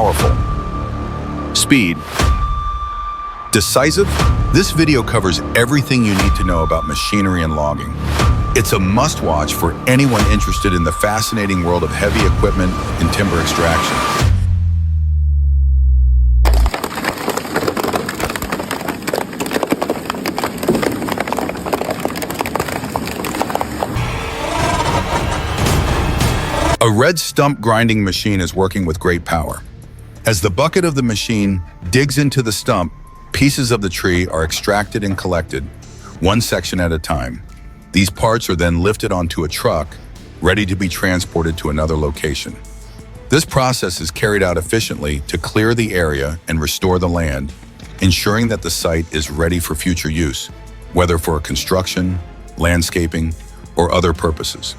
powerful. Speed. Decisive? This video covers everything you need to know about machinery and logging. It's a must-watch for anyone interested in the fascinating world of heavy equipment and timber extraction. A red stump grinding machine is working with great power. As the bucket of the machine digs into the stump, pieces of the tree are extracted and collected, one section at a time. These parts are then lifted onto a truck, ready to be transported to another location. This process is carried out efficiently to clear the area and restore the land, ensuring that the site is ready for future use, whether for construction, landscaping, or other purposes.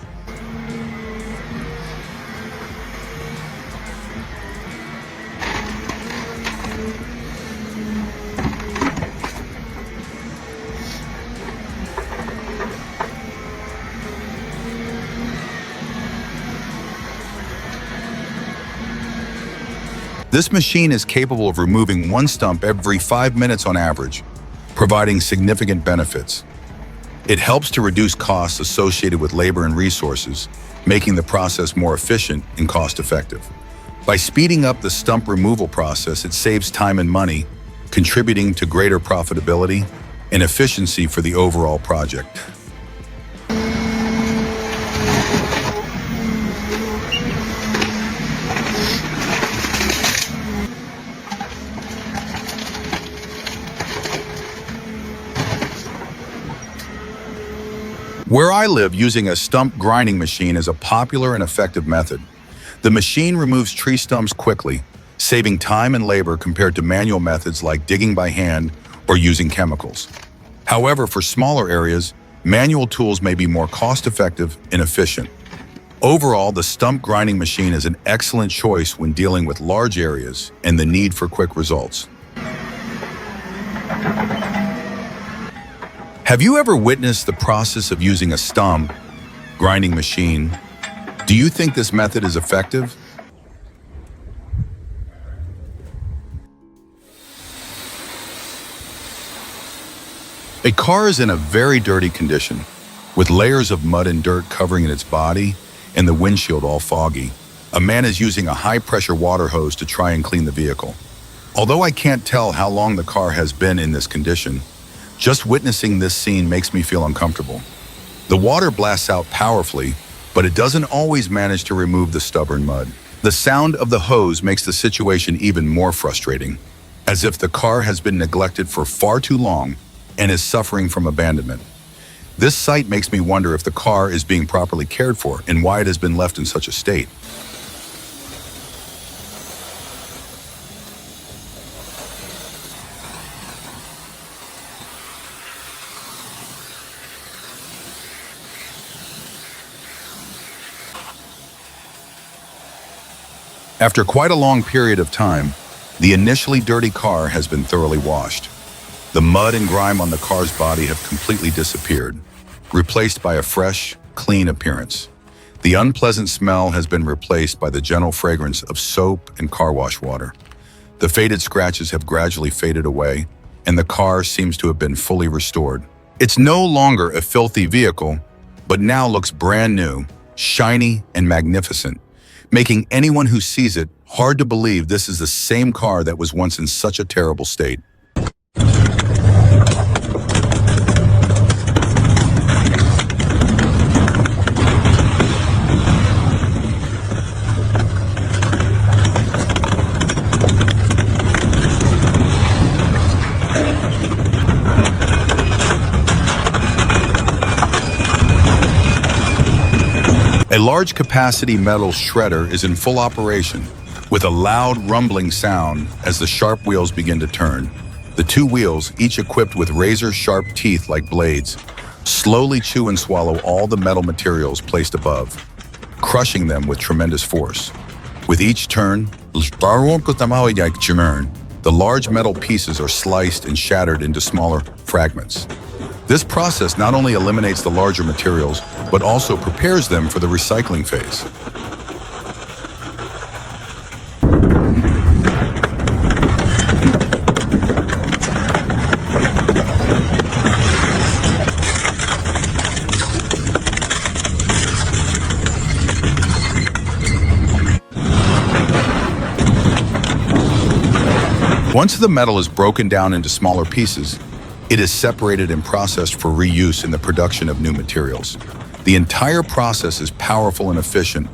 This machine is capable of removing one stump every 5 minutes on average, providing significant benefits. It helps to reduce costs associated with labor and resources, making the process more efficient and cost-effective. By speeding up the stump removal process, it saves time and money, contributing to greater profitability and efficiency for the overall project. Where I live, using a stump grinding machine is a popular and effective method. The machine removes tree stumps quickly, saving time and labor compared to manual methods like digging by hand or using chemicals. However, for smaller areas, manual tools may be more cost-effective and efficient. Overall, the stump grinding machine is an excellent choice when dealing with large areas and the need for quick results. Have you ever witnessed the process of using a stump grinding machine? Do you think this method is effective? A car is in a very dirty condition, with layers of mud and dirt covering its body and the windshield all foggy. A man is using a high-pressure water hose to try and clean the vehicle. Although I can't tell how long the car has been in this condition, just witnessing this scene makes me feel uncomfortable. The water blasts out powerfully, but it doesn't always manage to remove the stubborn mud. The sound of the hose makes the situation even more frustrating, as if the car has been neglected for far too long and is suffering from abandonment. This sight makes me wonder if the car is being properly cared for and why it has been left in such a state. After quite a long period of time, the initially dirty car has been thoroughly washed. The mud and grime on the car's body have completely disappeared, replaced by a fresh, clean appearance. The unpleasant smell has been replaced by the gentle fragrance of soap and car wash water. The faded scratches have gradually faded away, and the car seems to have been fully restored. It's no longer a filthy vehicle, but now looks brand new, shiny, and magnificent, making anyone who sees it hard to believe this is the same car that was once in such a terrible state. A large-capacity metal shredder is in full operation, with a loud rumbling sound as the sharp wheels begin to turn. The two wheels, each equipped with razor-sharp teeth like blades, slowly chew and swallow all the metal materials placed above, crushing them with tremendous force. With each turn, the large metal pieces are sliced and shattered into smaller fragments. This process not only eliminates the larger materials, but also prepares them for the recycling phase. Once the metal is broken down into smaller pieces, it is separated and processed for reuse in the production of new materials. The entire process is powerful and efficient,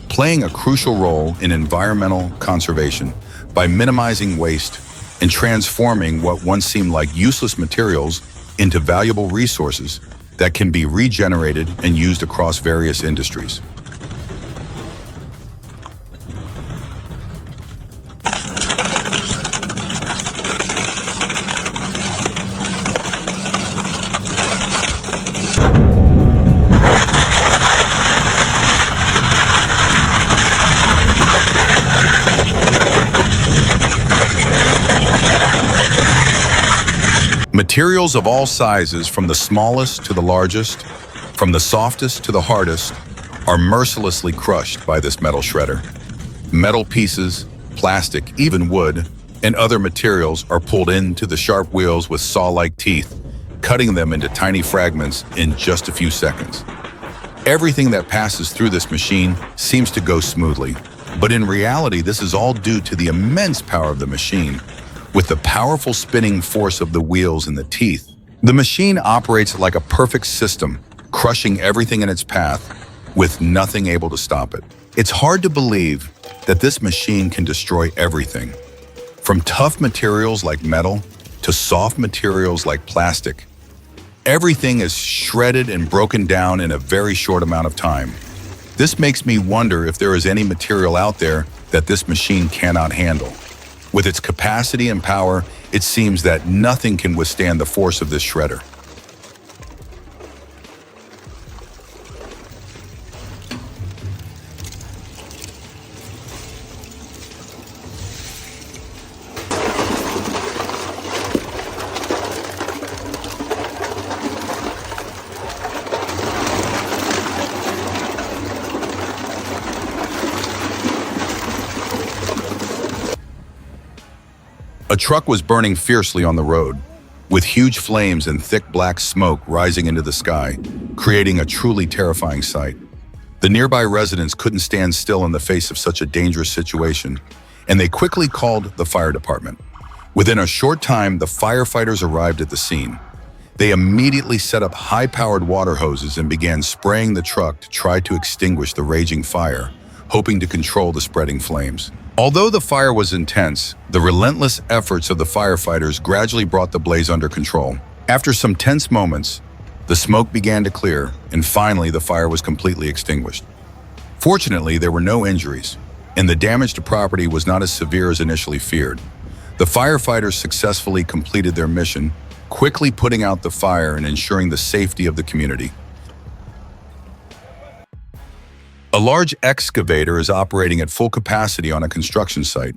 playing a crucial role in environmental conservation by minimizing waste and transforming what once seemed like useless materials into valuable resources that can be regenerated and used across various industries. Materials of all sizes, from the smallest to the largest, from the softest to the hardest, are mercilessly crushed by this metal shredder. Metal pieces, plastic, even wood, and other materials are pulled into the sharp wheels with saw-like teeth, cutting them into tiny fragments in just a few seconds. Everything that passes through this machine seems to go smoothly, but in reality, this is all due to the immense power of the machine. With the powerful spinning force of the wheels and the teeth, the machine operates like a perfect system, crushing everything in its path with nothing able to stop it. It's hard to believe that this machine can destroy everything, from tough materials like metal to soft materials like plastic. Everything is shredded and broken down in a very short amount of time. This makes me wonder if there is any material out there that this machine cannot handle. With its capacity and power, it seems that nothing can withstand the force of this shredder. A truck was burning fiercely on the road, with huge flames and thick black smoke rising into the sky, creating a truly terrifying sight. The nearby residents couldn't stand still in the face of such a dangerous situation, and they quickly called the fire department. Within a short time, the firefighters arrived at the scene. They immediately set up high-powered water hoses and began spraying the truck to try to extinguish the raging fire, hoping to control the spreading flames. Although the fire was intense, the relentless efforts of the firefighters gradually brought the blaze under control. After some tense moments, the smoke began to clear, and finally the fire was completely extinguished. Fortunately, there were no injuries, and the damage to property was not as severe as initially feared. The firefighters successfully completed their mission, quickly putting out the fire and ensuring the safety of the community. A large excavator is operating at full capacity on a construction site.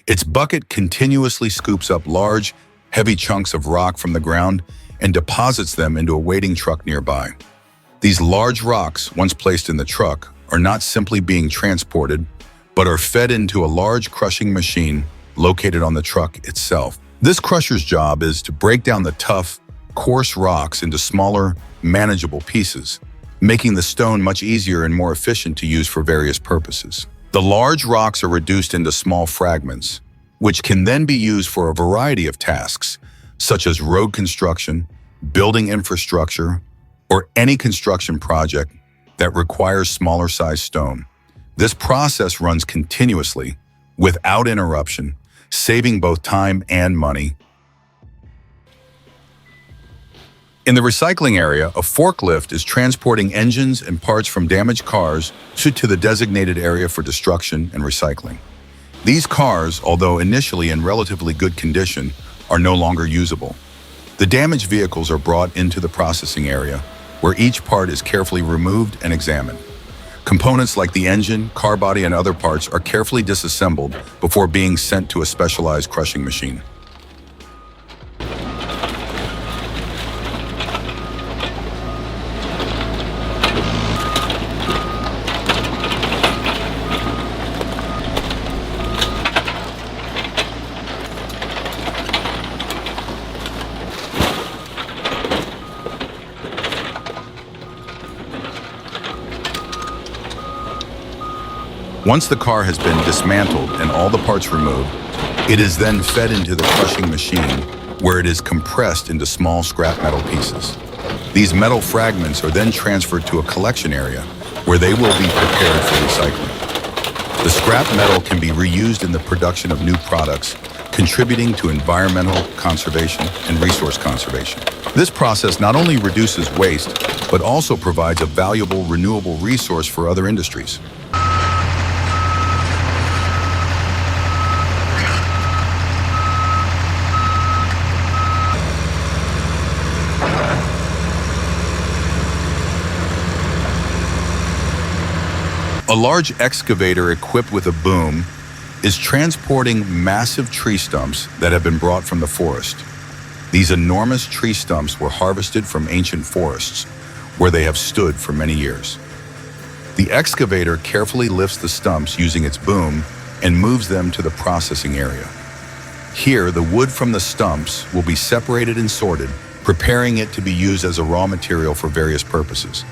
Its bucket continuously scoops up large, heavy chunks of rock from the ground and deposits them into a waiting truck nearby. These large rocks, once placed in the truck, are not simply being transported, but are fed into a large crushing machine located on the truck itself. This crusher's job is to break down the tough, coarse rocks into smaller, manageable pieces, making the stone much easier and more efficient to use for various purposes. The large rocks are reduced into small fragments, which can then be used for a variety of tasks, such as road construction, building infrastructure, or any construction project that requires smaller-sized stone. This process runs continuously, without interruption, saving both time and money. In the recycling area, a forklift is transporting engines and parts from damaged cars to the designated area for destruction and recycling. These cars, although initially in relatively good condition, are no longer usable. The damaged vehicles are brought into the processing area, where each part is carefully removed and examined. Components like the engine, car body, and other parts are carefully disassembled before being sent to a specialized crushing machine. Once the car has been dismantled and all the parts removed, it is then fed into the crushing machine where it is compressed into small scrap metal pieces. These metal fragments are then transferred to a collection area where they will be prepared for recycling. The scrap metal can be reused in the production of new products, contributing to environmental conservation and resource conservation. This process not only reduces waste, but also provides a valuable renewable resource for other industries. A large excavator equipped with a boom is transporting massive tree stumps that have been brought from the forest. These enormous tree stumps were harvested from ancient forests, where they have stood for many years. The excavator carefully lifts the stumps using its boom and moves them to the processing area. Here, the wood from the stumps will be separated and sorted, preparing it to be used as a raw material for various purposes.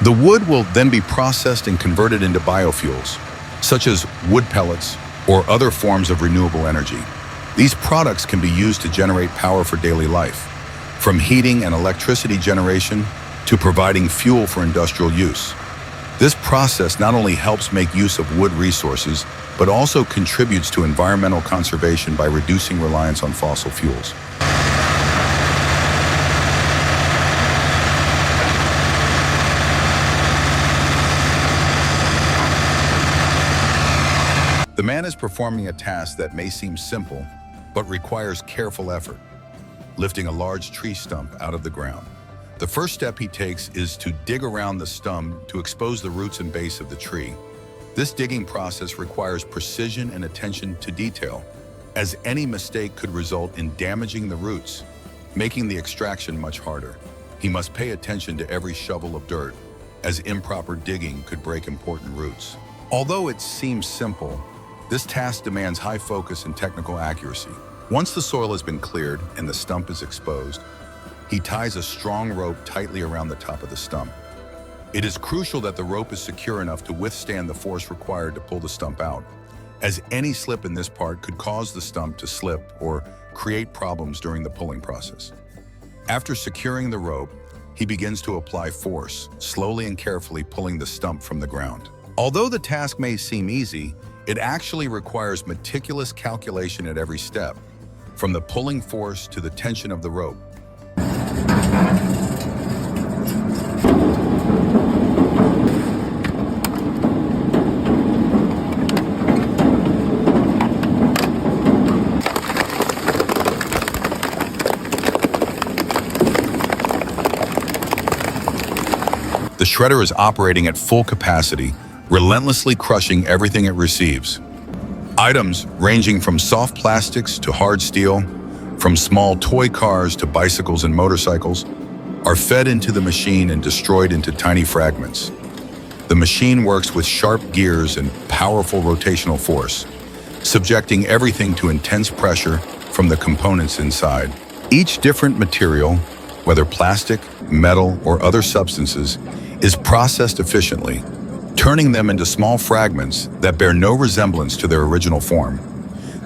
The wood will then be processed and converted into biofuels, such as wood pellets or other forms of renewable energy. These products can be used to generate power for daily life, from heating and electricity generation to providing fuel for industrial use. This process not only helps make use of wood resources, but also contributes to environmental conservation by reducing reliance on fossil fuels. The man is performing a task that may seem simple, but requires careful effort, lifting a large tree stump out of the ground. The first step he takes is to dig around the stump to expose the roots and base of the tree. This digging process requires precision and attention to detail, as any mistake could result in damaging the roots, making the extraction much harder. He must pay attention to every shovel of dirt, as improper digging could break important roots. Although it seems simple, this task demands high focus and technical accuracy. Once the soil has been cleared and the stump is exposed, he ties a strong rope tightly around the top of the stump. It is crucial that the rope is secure enough to withstand the force required to pull the stump out, as any slip in this part could cause the stump to slip or create problems during the pulling process. After securing the rope, he begins to apply force, slowly and carefully pulling the stump from the ground. Although the task may seem easy, it actually requires meticulous calculation at every step, from the pulling force to the tension of the rope. The shredder is operating at full capacity, relentlessly crushing everything it receives. Items ranging from soft plastics to hard steel, from small toy cars to bicycles and motorcycles, are fed into the machine and destroyed into tiny fragments. The machine works with sharp gears and powerful rotational force, subjecting everything to intense pressure from the components inside. Each different material, whether plastic, metal, or other substances, is processed efficiently, turning them into small fragments that bear no resemblance to their original form.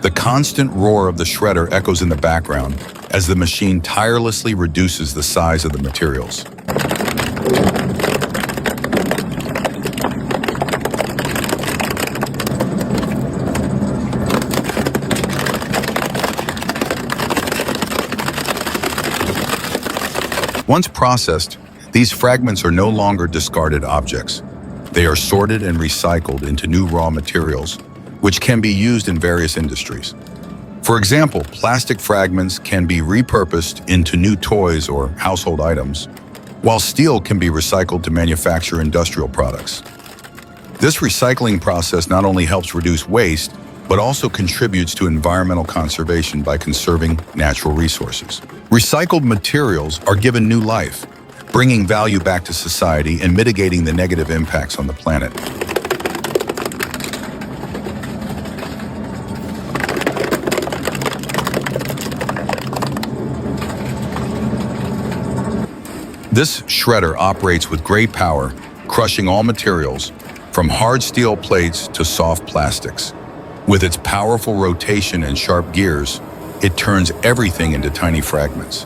The constant roar of the shredder echoes in the background as the machine tirelessly reduces the size of the materials. Once processed, these fragments are no longer discarded objects. They are sorted and recycled into new raw materials, which can be used in various industries. For example, plastic fragments can be repurposed into new toys or household items, while steel can be recycled to manufacture industrial products. This recycling process not only helps reduce waste, but also contributes to environmental conservation by conserving natural resources. Recycled materials are given new life, bringing value back to society and mitigating the negative impacts on the planet. This shredder operates with great power, crushing all materials, from hard steel plates to soft plastics. With its powerful rotation and sharp gears, it turns everything into tiny fragments.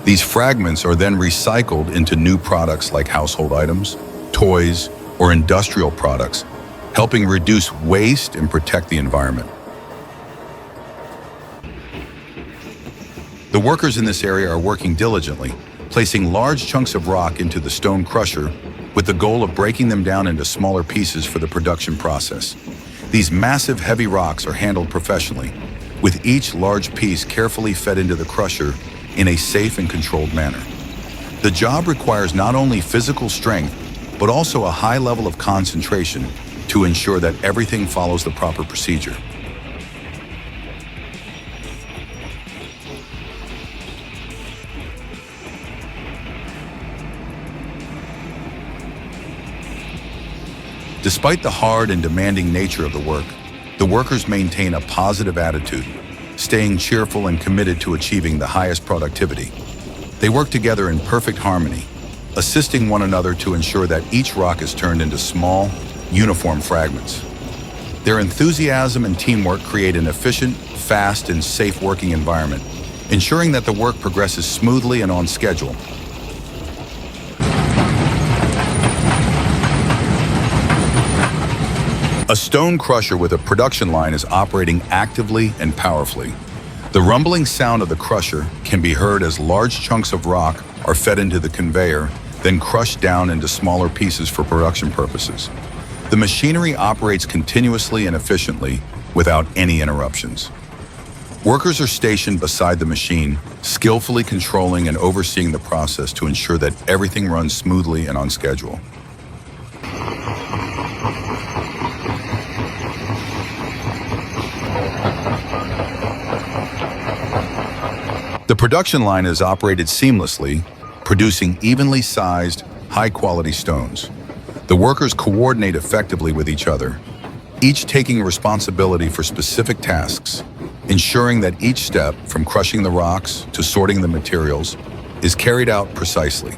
These fragments are then recycled into new products like household items, toys, or industrial products, helping reduce waste and protect the environment. The workers in this area are working diligently, placing large chunks of rock into the stone crusher with the goal of breaking them down into smaller pieces for the production process. These massive heavy rocks are handled professionally, with each large piece carefully fed into the crusher in a safe and controlled manner. The job requires not only physical strength, but also a high level of concentration to ensure that everything follows the proper procedure. Despite the hard and demanding nature of the work, the workers maintain a positive attitude, staying cheerful and committed to achieving the highest productivity. They work together in perfect harmony, assisting one another to ensure that each rock is turned into small, uniform fragments. Their enthusiasm and teamwork create an efficient, fast, and safe working environment, ensuring that the work progresses smoothly and on schedule. A stone crusher with a production line is operating actively and powerfully. The rumbling sound of the crusher can be heard as large chunks of rock are fed into the conveyor, then crushed down into smaller pieces for production purposes. The machinery operates continuously and efficiently without any interruptions. Workers are stationed beside the machine, skillfully controlling and overseeing the process to ensure that everything runs smoothly and on schedule. The production line is operated seamlessly, producing evenly sized, high-quality stones. The workers coordinate effectively with each other, each taking responsibility for specific tasks, ensuring that each step, from crushing the rocks to sorting the materials, is carried out precisely.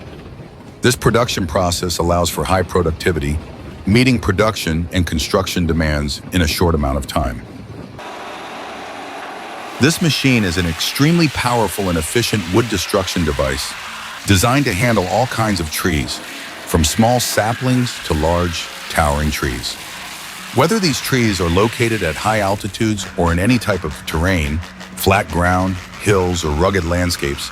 This production process allows for high productivity, meeting production and construction demands in a short amount of time. This machine is an extremely powerful and efficient wood destruction device designed to handle all kinds of trees, from small saplings to large, towering trees. Whether these trees are located at high altitudes or in any type of terrain, flat ground, hills, or rugged landscapes,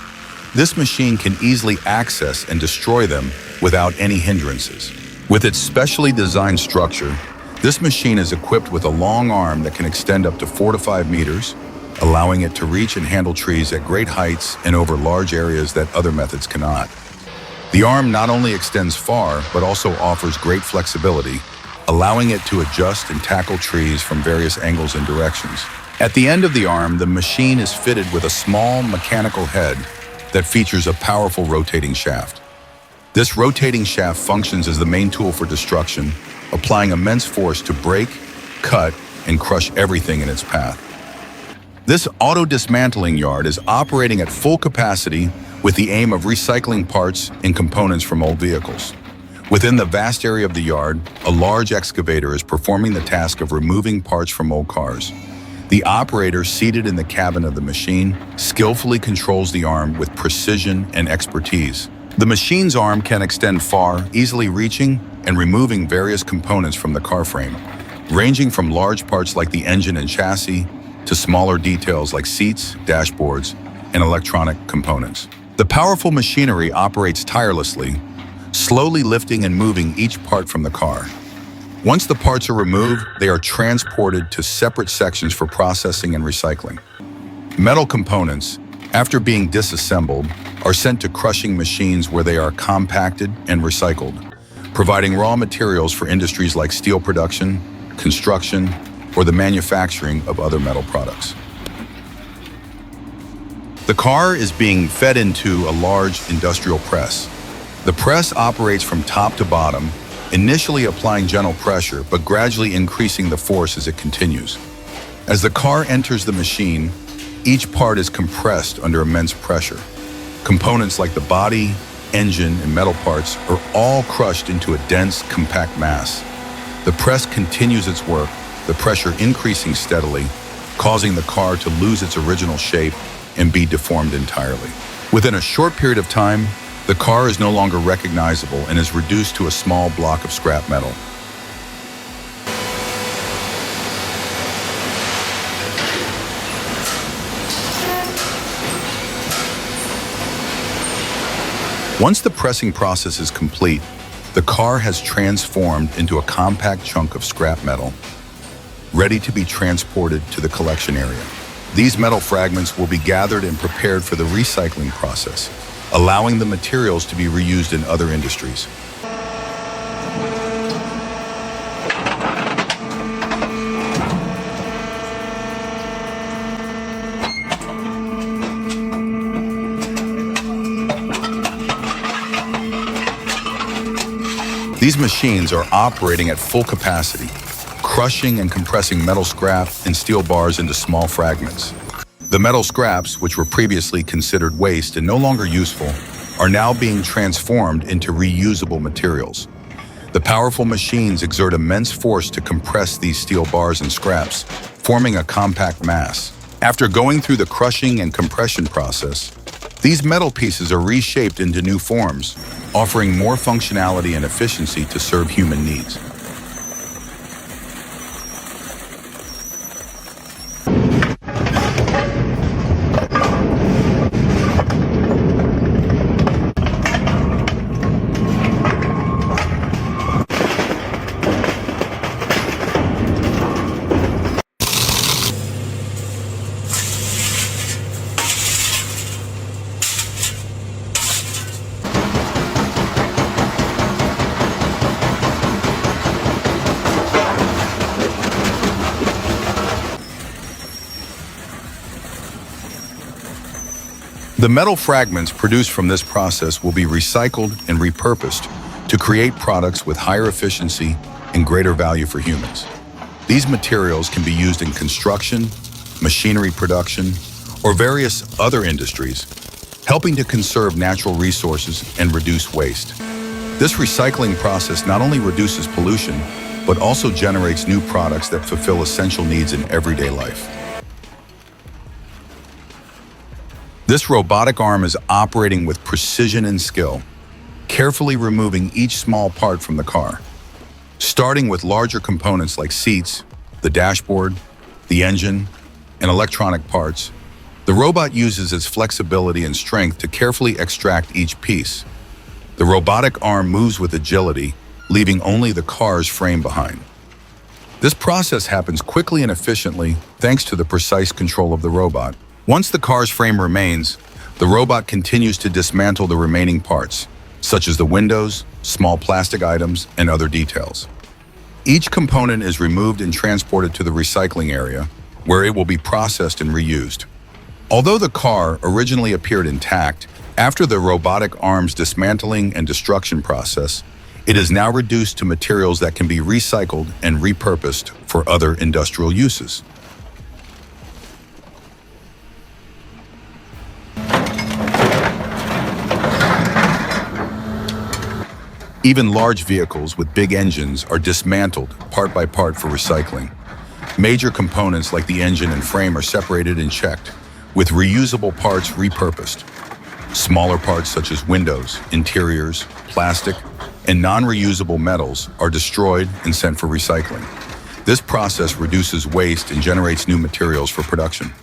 this machine can easily access and destroy them without any hindrances. With its specially designed structure, this machine is equipped with a long arm that can extend up to 4 to 5 meters, allowing it to reach and handle trees at great heights and over large areas that other methods cannot. The arm not only extends far, but also offers great flexibility, allowing it to adjust and tackle trees from various angles and directions. At the end of the arm, the machine is fitted with a small mechanical head that features a powerful rotating shaft. This rotating shaft functions as the main tool for destruction, applying immense force to break, cut, and crush everything in its path. This auto-dismantling yard is operating at full capacity with the aim of recycling parts and components from old vehicles. Within the vast area of the yard, a large excavator is performing the task of removing parts from old cars. The operator seated in the cabin of the machine skillfully controls the arm with precision and expertise. The machine's arm can extend far, easily reaching and removing various components from the car frame, ranging from large parts like the engine and chassis to smaller details like seats, dashboards, and electronic components. The powerful machinery operates tirelessly, slowly lifting and moving each part from the car. Once the parts are removed, they are transported to separate sections for processing and recycling. Metal components, after being disassembled, are sent to crushing machines where they are compacted and recycled, providing raw materials for industries like steel production, construction, or the manufacturing of other metal products. The car is being fed into a large industrial press. The press operates from top to bottom, initially applying gentle pressure, but gradually increasing the force as it continues. As the car enters the machine, each part is compressed under immense pressure. Components like the body, engine, and metal parts are all crushed into a dense, compact mass. The press continues its work, the pressure increasing steadily, causing the car to lose its original shape and be deformed entirely. Within a short period of time, the car is no longer recognizable and is reduced to a small block of scrap metal. Once the pressing process is complete, the car has transformed into a compact chunk of scrap metal, ready to be transported to the collection area. These metal fragments will be gathered and prepared for the recycling process, allowing the materials to be reused in other industries. These machines are operating at full capacity, crushing and compressing metal scrap and steel bars into small fragments. The metal scraps, which were previously considered waste and no longer useful, are now being transformed into reusable materials. The powerful machines exert immense force to compress these steel bars and scraps, forming a compact mass. After going through the crushing and compression process, these metal pieces are reshaped into new forms, offering more functionality and efficiency to serve human needs. The metal fragments produced from this process will be recycled and repurposed to create products with higher efficiency and greater value for humans. These materials can be used in construction, machinery production, or various other industries, helping to conserve natural resources and reduce waste. This recycling process not only reduces pollution, but also generates new products that fulfill essential needs in everyday life. This robotic arm is operating with precision and skill, carefully removing each small part from the car. Starting with larger components like seats, the dashboard, the engine, and electronic parts, the robot uses its flexibility and strength to carefully extract each piece. The robotic arm moves with agility, leaving only the car's frame behind. This process happens quickly and efficiently thanks to the precise control of the robot. Once the car's frame remains, the robot continues to dismantle the remaining parts, such as the windows, small plastic items, and other details. Each component is removed and transported to the recycling area, where it will be processed and reused. Although the car originally appeared intact, after the robotic arm's dismantling and destruction process, it is now reduced to materials that can be recycled and repurposed for other industrial uses. Even large vehicles with big engines are dismantled part by part for recycling. Major components like the engine and frame are separated and checked, with reusable parts repurposed. Smaller parts such as windows, interiors, plastic, and non-reusable metals are destroyed and sent for recycling. This process reduces waste and generates new materials for production.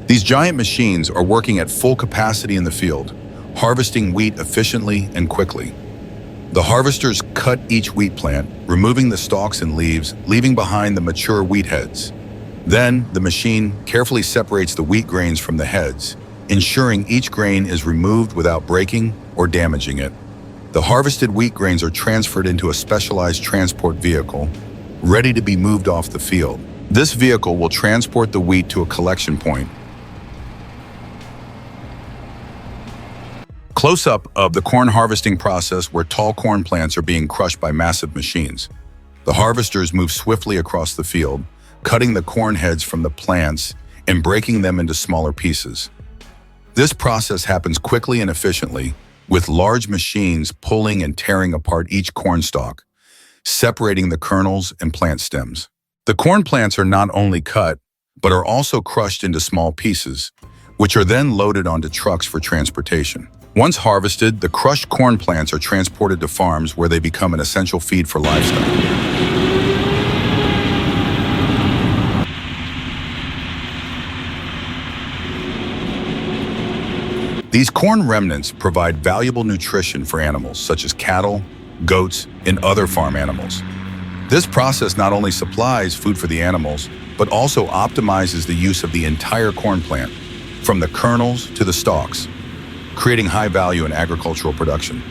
These giant machines are working at full capacity in the field, harvesting wheat efficiently and quickly. The harvesters cut each wheat plant, removing the stalks and leaves, leaving behind the mature wheat heads. Then, the machine carefully separates the wheat grains from the heads, ensuring each grain is removed without breaking or damaging it. The harvested wheat grains are transferred into a specialized transport vehicle, ready to be moved off the field. This vehicle will transport the wheat to a collection point. Close-up of the corn harvesting process where tall corn plants are being crushed by massive machines. The harvesters move swiftly across the field, cutting the corn heads from the plants and breaking them into smaller pieces. This process happens quickly and efficiently, with large machines pulling and tearing apart each corn stalk, separating the kernels and plant stems. The corn plants are not only cut, but are also crushed into small pieces, which are then loaded onto trucks for transportation. Once harvested, the crushed corn plants are transported to farms where they become an essential feed for livestock. These corn remnants provide valuable nutrition for animals such as cattle, goats, and other farm animals. This process not only supplies food for the animals, but also optimizes the use of the entire corn plant, from the kernels to the stalks, creating high value in agricultural production.